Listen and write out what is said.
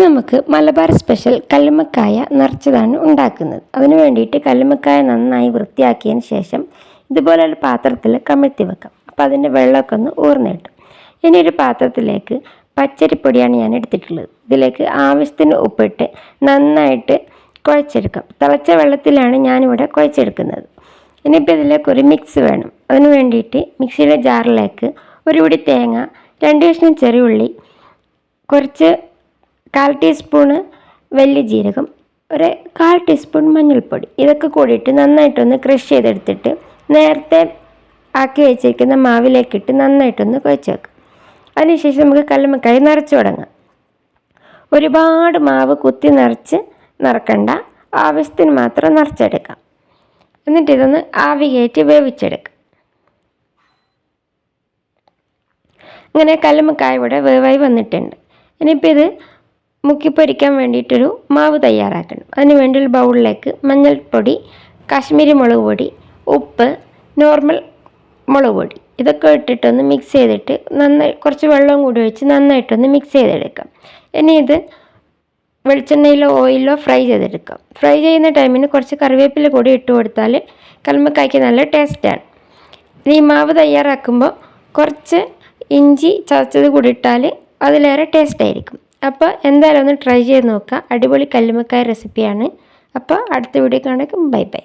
നമുക്ക് മലബാർ സ്പെഷ്യൽ കല്ലുമ്മക്കായ നിറച്ചതാണ് ഉണ്ടാക്കുന്നത്. അതിന് വേണ്ടിയിട്ട് കല്ലുമ്മക്കായ നന്നായി വൃത്തിയാക്കിയതിന് ശേഷം ഇതുപോലെ ഒരു പാത്രത്തിൽ കമിഴ്ത്തി വെക്കാം. അപ്പോൾ അതിൻ്റെ വെള്ളമൊക്കെ ഒന്ന് ഊർന്ന് കിട്ടും. ഇനി ഒരു പാത്രത്തിലേക്ക് പച്ചരിപ്പൊടിയാണ് ഞാൻ എടുത്തിട്ടുള്ളത്. ഇതിലേക്ക് ആവശ്യത്തിന് ഉപ്പിട്ട് നന്നായിട്ട് കുഴച്ചെടുക്കാം. തിളച്ച വെള്ളത്തിലാണ് ഞാനിവിടെ കുഴച്ചെടുക്കുന്നത്. ഇനിയിപ്പോൾ ഇതിലേക്ക് ഒരു മിക്സ് വേണം. അതിന് വേണ്ടിയിട്ട് മിക്സിയുടെ ജാറിലേക്ക് ഒരു പിടി തേങ്ങ, 2 കഷ്ണം ചെറിയുള്ളി, കുറച്ച് 1/4 ടീസ്പൂണ് വലിയ ജീരകം, ഒരു 1/4 ടീസ്പൂൺ മഞ്ഞൾപ്പൊടി, ഇതൊക്കെ കൂടിയിട്ട് നന്നായിട്ടൊന്ന് ക്രഷ് ചെയ്തെടുത്തിട്ട് നേരത്തെ ആക്കി വെച്ചിരിക്കുന്ന മാവിലേക്കിട്ട് നന്നായിട്ടൊന്ന് കുഴച്ച് വെക്കാം. അതിനുശേഷം നമുക്ക് കല്ലുമ്മക്കായ നിറച്ച് തുടങ്ങാം. ഒരുപാട് മാവ് കുത്തി നിറക്കണ്ട, ആവശ്യത്തിന് മാത്രം നിറച്ചെടുക്കാം. എന്നിട്ട് ഇതൊന്ന് ആവി കയറ്റി വേവിച്ചെടുക്കാം. അങ്ങനെ കല്ലുമ്മക്കായ ഇവിടെ വേവായി വന്നിട്ടുണ്ട്. ഇനിയിപ്പോൾ ഇത് മുക്കിപ്പൊരിക്കാൻ വേണ്ടിയിട്ടൊരു മാവ് തയ്യാറാക്കണം. അതിന് വേണ്ടി ഒരു ബൗളിലേക്ക് മഞ്ഞൾപ്പൊടി, കാശ്മീരി മുളക് പൊടി, ഉപ്പ്, നോർമൽ മുളക് പൊടി, ഇതൊക്കെ ഇട്ടിട്ടൊന്ന് മിക്സ് ചെയ്തിട്ട് കുറച്ച് വെള്ളം കൂടി ഒഴിച്ച് നന്നായിട്ടൊന്ന് മിക്സ് ചെയ്തെടുക്കാം. ഇനി ഇത് വെളിച്ചെണ്ണയിലോ ഓയിലോ ഫ്രൈ ചെയ്തെടുക്കാം. ഫ്രൈ ചെയ്യുന്ന ടൈമിന് കുറച്ച് കറിവേപ്പില കൂടി ഇട്ട് കൊടുത്താൽ കല്ലുമ്മക്കായ്ക്ക് നല്ല ടേസ്റ്റാണ്. ഇനി ഈ മാവ് തയ്യാറാക്കുമ്പോൾ കുറച്ച് ഇഞ്ചി ചതച്ചത് കൂടി ഇട്ടാൽ അതിലേറെ ടേസ്റ്റ് ആയിരിക്കും. അപ്പോൾ എന്തായാലും ഒന്ന് ട്രൈ ചെയ്ത് നോക്കുക. അടിപൊളി കല്ലുമ്മക്കായ റെസിപ്പിയാണ്. അപ്പോൾ അടുത്ത വീഡിയോ കാണുമ്പോൾ ബൈ ബൈ.